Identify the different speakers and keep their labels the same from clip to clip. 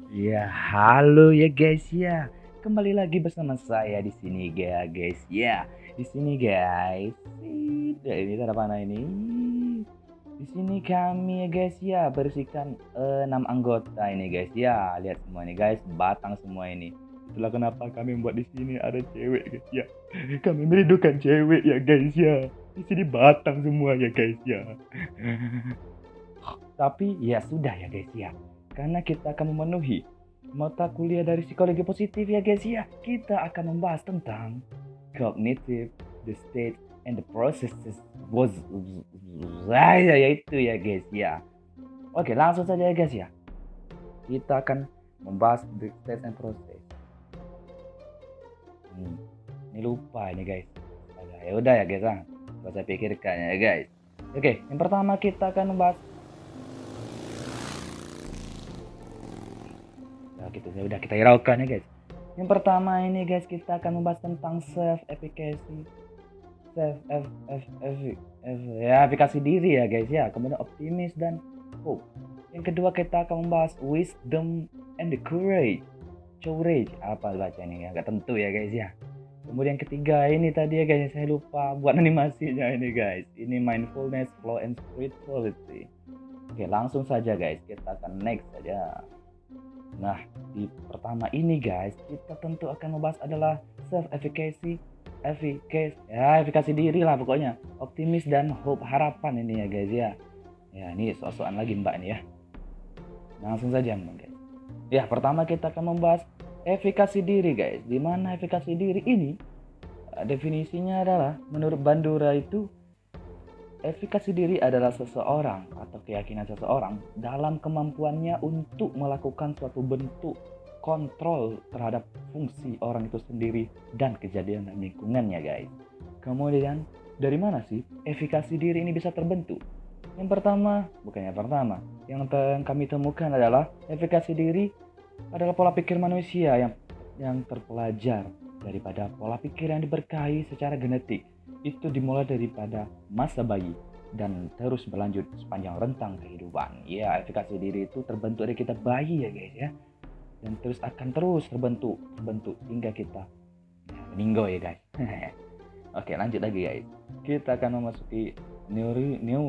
Speaker 1: Ya, halo ya guys ya. Kembali lagi bersama saya di sini ya guys ya. Di sini guys. Ini ada mana ini? Di sini kami ya guys ya bersihkan 6 anggota ini guys ya. Lihat semua ini guys, batang semua ini. Itulah kenapa kami membuat di sini ada cewek guys ya. Kami merindukan cewek ya guys ya. Di sini batang semua ya guys ya. Tapi ya sudah ya guys ya. Karena kita akan memenuhi mata kuliah dari psikologi positif ya guys ya. Kita akan membahas tentang cognitive, the state, and the processes was ya itu ya guys ya. Oke, langsung saja ya guys ya. Kita akan membahas the state and process. Ini lupa ini guys. Ya udah ya guys, gak usah pikirkan ya guys. Oke, yang pertama kita akan membahas gitu ya udah kita hiraukan ya guys. Yang pertama ini guys, kita akan membahas tentang self efficacy, ya efikasi diri ya guys ya, kemudian optimis dan hope. Yang kedua kita akan membahas wisdom and the courage apa baca ini ya, nggak tentu ya guys ya. Kemudian yang ketiga ini tadi ya guys, saya lupa buat animasinya ini guys, ini mindfulness, flow and spirituality. Oke, langsung saja guys, kita akan next saja. Nah, di pertama ini guys, kita tentu akan membahas adalah self-efficacy, efikasi diri lah pokoknya. Optimis dan hope, harapan ini ya guys ya. Ya, ini soal-soal lagi mbak ini ya. Langsung saja mbak guys. Ya, pertama kita akan membahas efikasi diri guys. Dimana efikasi diri ini, definisinya adalah menurut Bandura itu efikasi diri adalah seseorang atau keyakinan seseorang dalam kemampuannya untuk melakukan suatu bentuk kontrol terhadap fungsi orang itu sendiri dan kejadian dan lingkungannya guys. Kemudian dari mana sih efikasi diri ini bisa terbentuk? Yang pertama, bukan yang pertama, yang kami temukan adalah efikasi diri adalah pola pikir manusia yang terpelajar daripada pola pikir yang diberkahi secara genetik. Itu dimulai daripada masa bayi dan terus berlanjut sepanjang rentang kehidupan. Ya, efikasi diri itu terbentuk dari kita bayi ya guys ya. Dan terus akan terus terbentuk hingga kita meninggal ya guys. Oke, lanjut lagi guys. Kita akan memasuki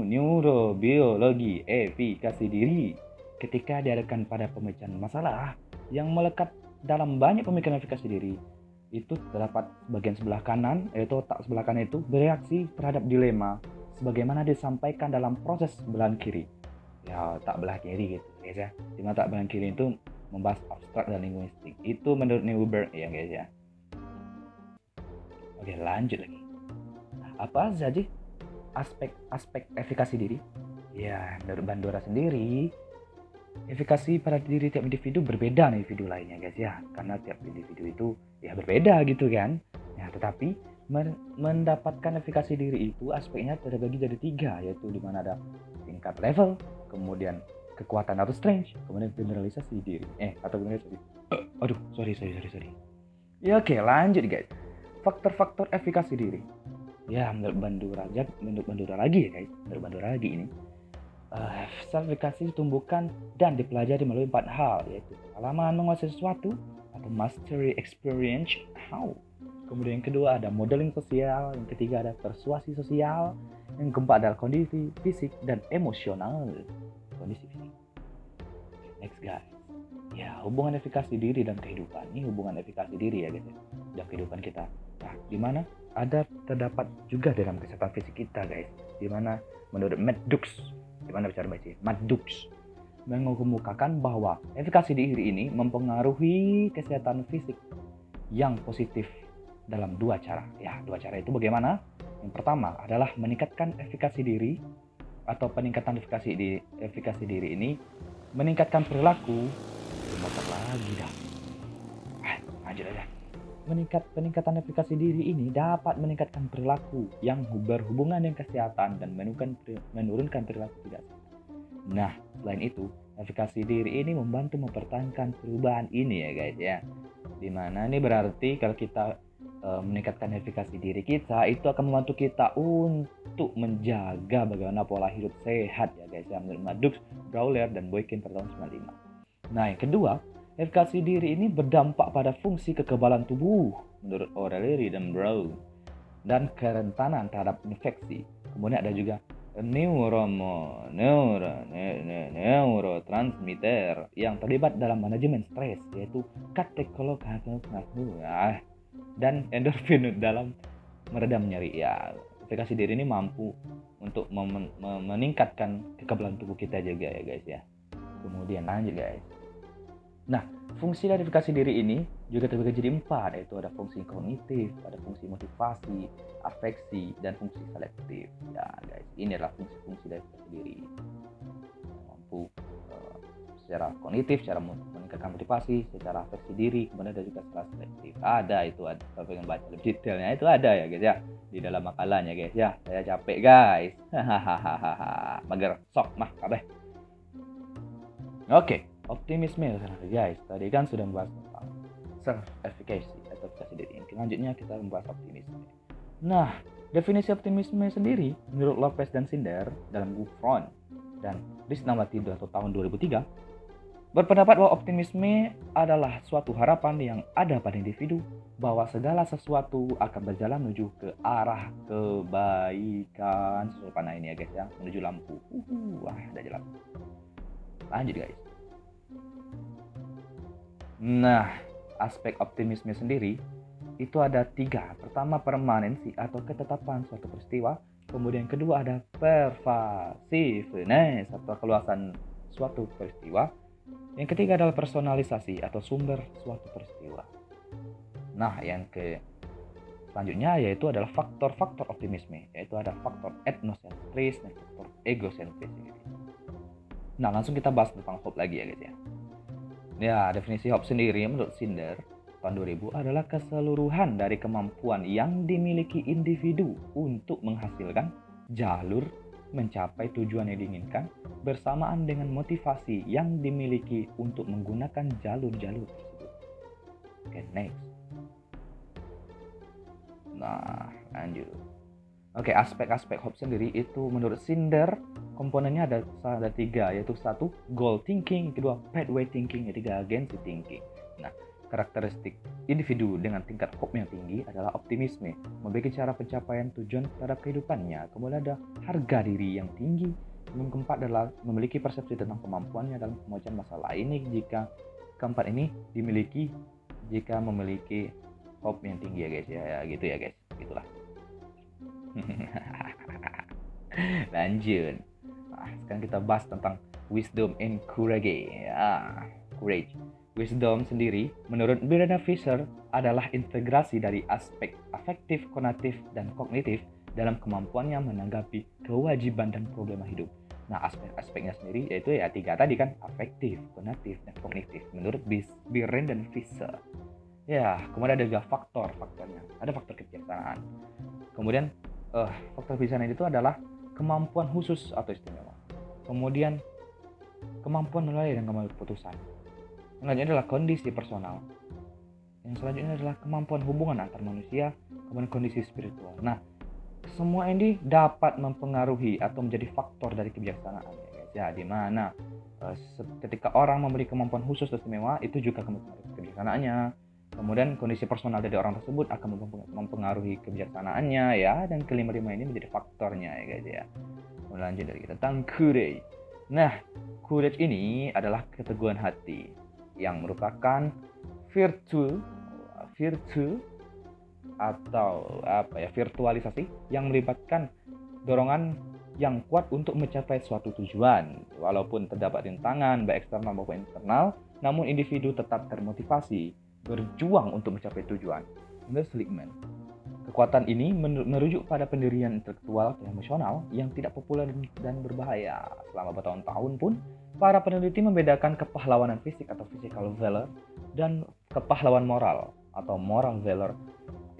Speaker 1: neurobiologi efikasi diri. Ketika diadakan pada pemecahan masalah yang melekat dalam banyak pemikiran efikasi diri, itu terdapat bagian sebelah kanan, yaitu otak sebelah kanan itu bereaksi terhadap dilema sebagaimana disampaikan dalam proses belahan kiri. Ya, otak belah kiri gitu guys ya. Di otak belah kiri itu membahas abstrak dan linguistik. Itu menurut Newberg ya guys ya. Oke, lanjut lagi. Apa saja aspek efikasi diri? Ya, menurut Bandura sendiri, efikasi pada diri tiap individu berbeda nih individu lainnya guys ya, karena tiap individu itu ya berbeda gitu kan. Ya, tetapi mendapatkan efikasi diri itu aspeknya terbagi jadi 3, yaitu dimana ada tingkat level, kemudian kekuatan atau strength, kemudian generalisasi diri atau generalisasi. Sorry. Ya oke, lanjut guys. Faktor-faktor efikasi diri. Ya, menurut Bandura lagi ya guys, menurut Bandura lagi ini. Self-efficacy ditumbuhkan dan dipelajari melalui 4 hal, yaitu pengalaman menguasai sesuatu atau mastery experience. Kemudian yang kedua ada modeling sosial, yang ketiga ada persuasi sosial, yang keempat adalah kondisi fisik dan emosional. Kondisi fisik. Next guys. Ya, hubungan efikasi diri dan kehidupan. Ini hubungan efikasi diri ya guys, dan kehidupan kita. Nah, di mana terdapat juga dalam kesehatan fisik kita guys. Di mana menurut Maddox mengemukakan bahwa efikasi diri ini mempengaruhi kesehatan fisik yang positif dalam 2 cara. Ya, 2 cara itu bagaimana? Yang pertama adalah meningkatkan efikasi diri atau peningkatan efikasi diri ini meningkatkan perilaku. Motor lagi dah. Lanjut aja. Peningkatan efikasi diri ini dapat meningkatkan perilaku yang berhubungan dengan kesehatan dan menurunkan perilaku tidak sehat. Nah, selain itu, efikasi diri ini membantu mempertahankan perubahan ini ya guys ya. Dimana ini berarti kalau kita meningkatkan efikasi diri kita, itu akan membantu kita untuk menjaga bagaimana pola hidup sehat ya guys ya, menurut Maddox, Brawler, dan Boykin pada tahun 95. Nah, yang kedua, Verifikasi diri ini berdampak pada fungsi kekebalan tubuh menurut O'Reilly dan Brown dan kerentanan terhadap infeksi. Kemudian ada juga neurotransmitter yang terlibat dalam manajemen stres, yaitu katekolol dan endorfin dalam meredam nyeri. Ya, verifikasi diri ini mampu untuk meningkatkan kekebalan tubuh kita juga ya guys ya. Kemudian lanjut guys. Nah, fungsi dari verifikasi diri ini juga terbagi jadi 4, yaitu ada fungsi kognitif, ada fungsi motivasi, afeksi, dan fungsi selektif. Ya guys, ini adalah fungsi-fungsi dari verifikasi diri. Mampu secara kognitif, secara meningkatkan motivasi, secara afeksi diri, kemudian ada juga secara selektif. Ada itu, ada kalau pengen baca lebih detailnya itu ada ya guys ya di dalam makalahnya guys ya. Saya capek guys. Hahaha. Mager sok mah kabeh. Oke, optimisme guys. Tadi kan sudah membahas tentang self-efficacy atau verifikasi diri. Selanjutnya kita membahas optimisme. Nah, definisi optimisme sendiri menurut Lopez dan Sinder dalam buku Front dan Risnawati atau tahun 2003 berpendapat bahwa optimisme adalah suatu harapan yang ada pada individu bahwa segala sesuatu akan berjalan menuju ke arah kebaikan sesuai panah ini ya guys ya, menuju lampu. Wah, udah jelas. Lanjut guys. Nah, aspek optimisme sendiri itu ada 3. Pertama, permanensi atau ketetapan suatu peristiwa. Kemudian kedua ada pervasiveness atau keluasan suatu peristiwa. Yang ketiga adalah personalisasi atau sumber suatu peristiwa. Nah, yang selanjutnya yaitu adalah faktor-faktor optimisme, yaitu ada faktor etnosentris dan faktor egosentris. Nah, langsung kita bahas tentang hope lagi ya guys ya. Ya, definisi hope sendiri menurut Sinder tahun 2000 adalah keseluruhan dari kemampuan yang dimiliki individu untuk menghasilkan jalur mencapai tujuan yang diinginkan bersamaan dengan motivasi yang dimiliki untuk menggunakan jalur-jalur tersebut. Oke, next. Nah, lanjut. Oke, aspek-aspek hope sendiri itu menurut Sinder komponennya ada 3, yaitu 1 goal thinking, kedua pathway thinking, ketiga agency thinking. Nah, karakteristik individu dengan tingkat hope yang tinggi adalah optimisme, memiliki cara pencapaian tujuan terhadap kehidupannya. Kemudian ada harga diri yang tinggi. Yang keempat adalah memiliki persepsi tentang kemampuannya dalam pemecahan masalah. Ini jika keempat ini dimiliki jika memiliki hope yang tinggi ya guys ya, gitu ya guys, gitulah. Lanjut. Nah, sekarang kita bahas tentang wisdom and courage. Courage. Wisdom sendiri menurut Miranda Fisher adalah integrasi dari aspek afektif, konatif, dan kognitif dalam kemampuannya menanggapi kewajiban dan problema hidup. Nah, aspek-aspeknya sendiri yaitu ya 3 tadi kan, afektif, konatif, dan kognitif menurut Miranda dan Fisher. Ya, kemudian ada juga faktornya. Ada faktor kebijaksanaan. Kemudian faktor kebijaksanaan itu adalah kemampuan khusus atau istimewa. Kemudian kemampuan menilai dan mengambil keputusan. Yang selanjutnya adalah kondisi personal. Yang selanjutnya adalah kemampuan hubungan antar manusia, kemudian kondisi spiritual. Nah, semua ini dapat mempengaruhi atau menjadi faktor dari kebijaksanaan ya guys. Ya, di mana ketika orang memberi kemampuan khusus atau istimewa itu juga mempengaruhi kebijaksanaannya. Kemudian kondisi personal dari orang tersebut akan mempengaruhi kebijaksanaannya ya, dan kelima-lima ini menjadi faktornya ya guys ya. Lanjut dari kita tentang courage. Nah, courage ini adalah keteguhan hati yang merupakan virtue atau virtualisasi yang melibatkan dorongan yang kuat untuk mencapai suatu tujuan. Walaupun terdapat rintangan baik eksternal maupun internal, namun individu tetap termotivasi berjuang untuk mencapai tujuan. Menurut Seligman, kekuatan ini merujuk pada pendirian intelektual dan emosional yang tidak populer dan berbahaya. Selama bertahun-tahun pun, para peneliti membedakan kepahlawanan fisik atau physical valor dan kepahlawan moral atau moral valor,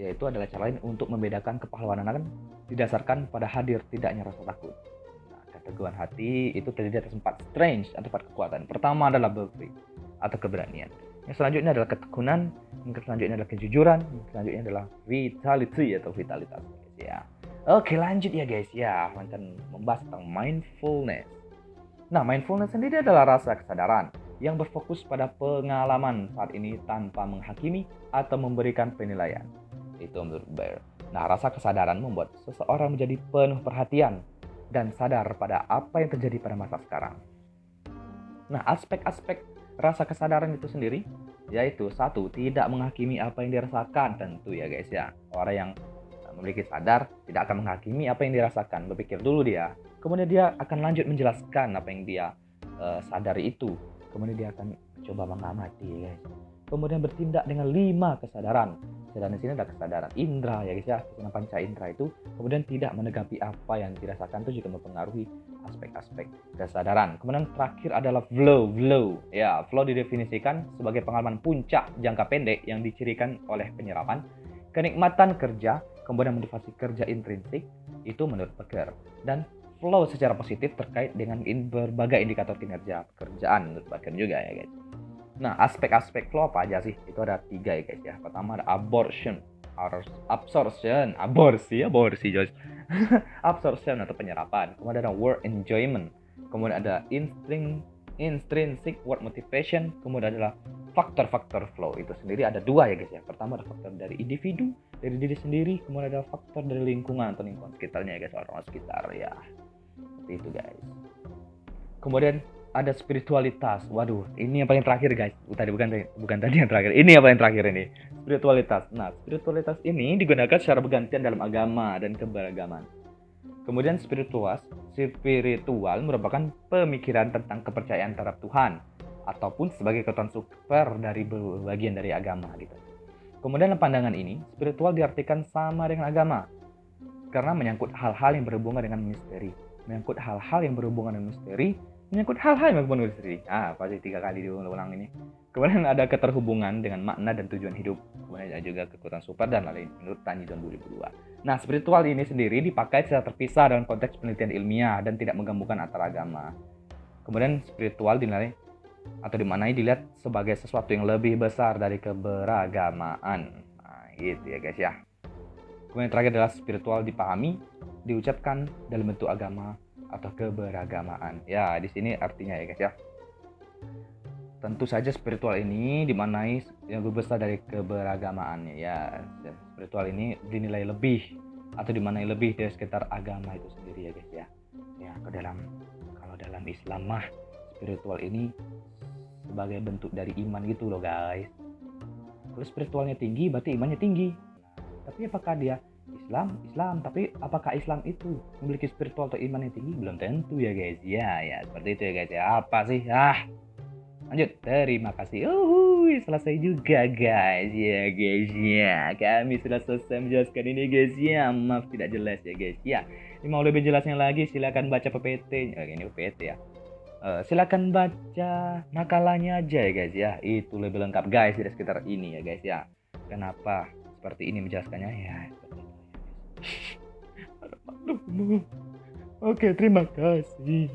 Speaker 1: yaitu adalah cara lain untuk membedakan kepahlawanan didasarkan pada hadir tidaknya rasa takut. Nah, keteguhan hati itu terdiri atas 4 strengths atau 4 kekuatan. Pertama adalah bravery atau keberanian. Yang selanjutnya adalah ketekunan, yang selanjutnya adalah kejujuran, yang selanjutnya adalah vitality atau vitalitas ya. Oke, lanjut ya guys ya, akan membahas tentang mindfulness. Nah, mindfulness sendiri adalah rasa kesadaran yang berfokus pada pengalaman saat ini tanpa menghakimi atau memberikan penilaian. Itu menurut Baer. Nah, rasa kesadaran membuat seseorang menjadi penuh perhatian dan sadar pada apa yang terjadi pada masa sekarang. Nah, aspek-aspek rasa kesadaran itu sendiri yaitu satu, tidak menghakimi apa yang dirasakan, tentu ya guys ya. Orang yang memiliki sadar tidak akan menghakimi apa yang dirasakan, berpikir dulu dia. Kemudian dia akan lanjut menjelaskan apa yang dia sadari itu. Kemudian dia akan coba mengamati ya guys. Kemudian bertindak dengan 5 kesadaran. Dan di sini ada kesadaran indra ya guys ya, kesadaran panca indra itu. Kemudian tidak menanggapi apa yang dirasakan itu juga mempengaruhi aspek-aspek kesadaran. Kemudian terakhir adalah flow. Ya, flow didefinisikan sebagai pengalaman puncak jangka pendek yang dicirikan oleh penyerapan, kenikmatan kerja, kemudian motivasi kerja intrinsik itu menurut Becker. Dan flow secara positif terkait dengan berbagai indikator kinerja pekerjaan menurut Becker juga ya guys. Nah, aspek-aspek flow apa aja sih? Itu ada 3 ya guys ya. Pertama ada absorption, Josh. Absorption atau penyerapan. Kemudian ada work enjoyment. Kemudian ada intrinsic work motivation. Kemudian adalah faktor-faktor flow. Itu sendiri ada 2 ya guys ya. Pertama ada faktor dari individu, dari diri sendiri. Kemudian ada faktor dari lingkungan atau lingkungan sekitarnya ya guys, orang-orang sekitar ya. Seperti itu guys. Kemudian ada spiritualitas. Waduh, ini yang paling terakhir guys. Bukan tadi yang terakhir. Ini yang paling terakhir ini. Spiritualitas. Nah, spiritualitas ini digunakan secara bergantian dalam agama dan keberagaman. Kemudian spiritual merupakan pemikiran tentang kepercayaan terhadap Tuhan ataupun sebagai kekuatan super dari bagian dari agama gitu. Kemudian pandangan ini, spiritual diartikan sama dengan agama karena menyangkut hal-hal yang berhubungan dengan misteri. Menyangkut hal-hal yang berhubungan dengan misteri. Pasti 3 kali diulang ini. Kemudian ada keterhubungan dengan makna dan tujuan hidup. Kemudian ada juga kekuatan super dan lain menurut Tanji tahun 2002. Nah, spiritual ini sendiri dipakai secara terpisah dalam konteks penelitian ilmiah dan tidak menggabungkan antara agama. Kemudian spiritual dinilai atau dimaknai dilihat sebagai sesuatu yang lebih besar dari keberagamaan. Nah, gitu ya guys ya. Kemudian terakhir adalah spiritual dipahami, diucapkan dalam bentuk agama atau keberagamaan. Ya, di sini artinya ya guys ya. Tentu saja spiritual ini dimaknai yang lebih besar dari keberagamaannya ya. Spiritual ini dinilai lebih atau dimaknai lebih dari sekitar agama itu sendiri ya guys ya. Ya, kalau dalam Islam mah spiritual ini sebagai bentuk dari iman gitu loh guys. Kalau spiritualnya tinggi berarti imannya tinggi. Tapi apakah dia Islam, tapi apakah Islam itu memiliki spiritual atau iman yang tinggi? Belum tentu ya guys. Ya, seperti itu ya guys ya. Apa sih? Lanjut. Terima kasih. Selesai juga guys. Ya guys ya. Kami sudah selesai menjelaskan ini guys ya. Maaf tidak jelas ya guys ya. Ini mau lebih jelasnya lagi silakan baca PPT. Ini PPT ya. Silakan baca makalahnya aja ya guys ya. Itu lebih lengkap guys di sekitar ini ya guys ya. Kenapa seperti ini menjelaskannya ya. Oke, terima kasih.